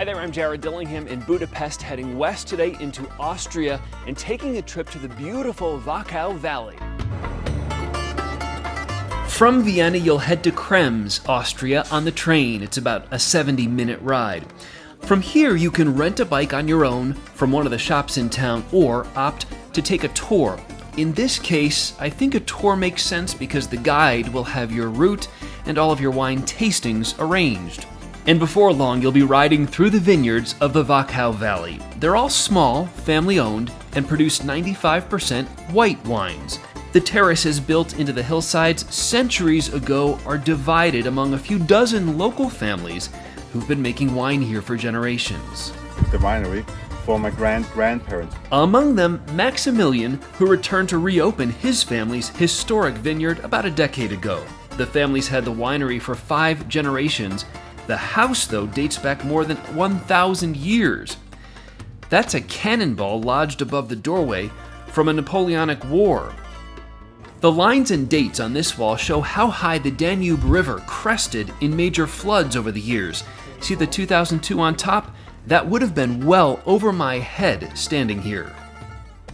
Hi there, I'm Jared Dillingham in Budapest, heading west today into Austria and taking a trip to the beautiful Wachau Valley. From Vienna, you'll head to Krems, Austria on the train. It's about a 70-minute ride. From here, you can rent a bike on your own from one of the shops in town or opt to take a tour. In this case, I think a tour makes sense because the guide will have your route and all of your wine tastings arranged. And before long, you'll be riding through the vineyards of the Wachau Valley. They're all small, family-owned, and produce 95% white wines. The terraces built into the hillsides centuries ago are divided among a few dozen local families who've been making wine here for generations. The winery for my grandparents. Among them, Maximilian, who returned to reopen his family's historic vineyard about a decade ago. The families had the winery for 5 generations. The house, though, dates back more than 1,000 years. That's a cannonball lodged above the doorway from a Napoleonic war. The lines and dates on this wall show how high the Danube River crested in major floods over the years. See the 2002 on top? That would have been well over my head standing here.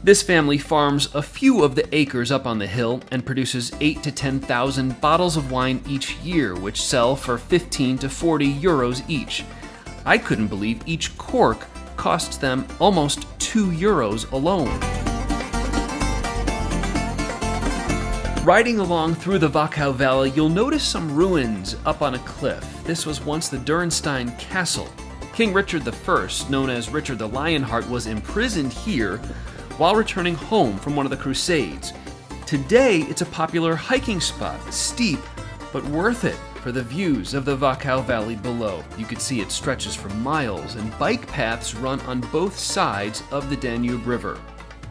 This family farms a few of the acres up on the hill and produces 8,000 to 10,000 bottles of wine each year, which sell for 15 to 40 euros each. I couldn't believe each cork costs them almost 2 euros alone. Riding along through the Wachau Valley, you'll notice some ruins up on a cliff. This was once the Durnstein Castle. King Richard I, known as Richard the Lionheart, was imprisoned here while returning home from one of the Crusades. Today, it's a popular hiking spot, steep but worth it for the views of the Wachau Valley below. You can see it stretches for miles, and bike paths run on both sides of the Danube River.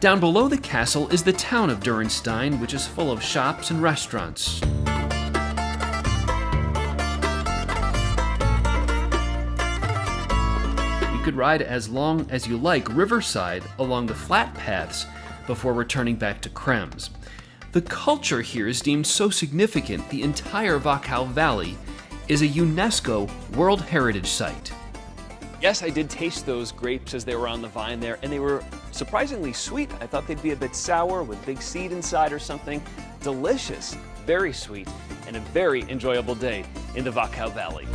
Down below the castle is the town of Durnstein, which is full of shops and restaurants. You could ride as long as you like riverside along the flat paths before returning back to Krems. The culture here is deemed so significant, the entire Wachau Valley is a UNESCO World Heritage Site. Yes, I did taste those grapes as they were on the vine there, and they were surprisingly sweet. I thought they'd be a bit sour with big seed inside or something. Delicious, very sweet, and a very enjoyable day in the Wachau Valley.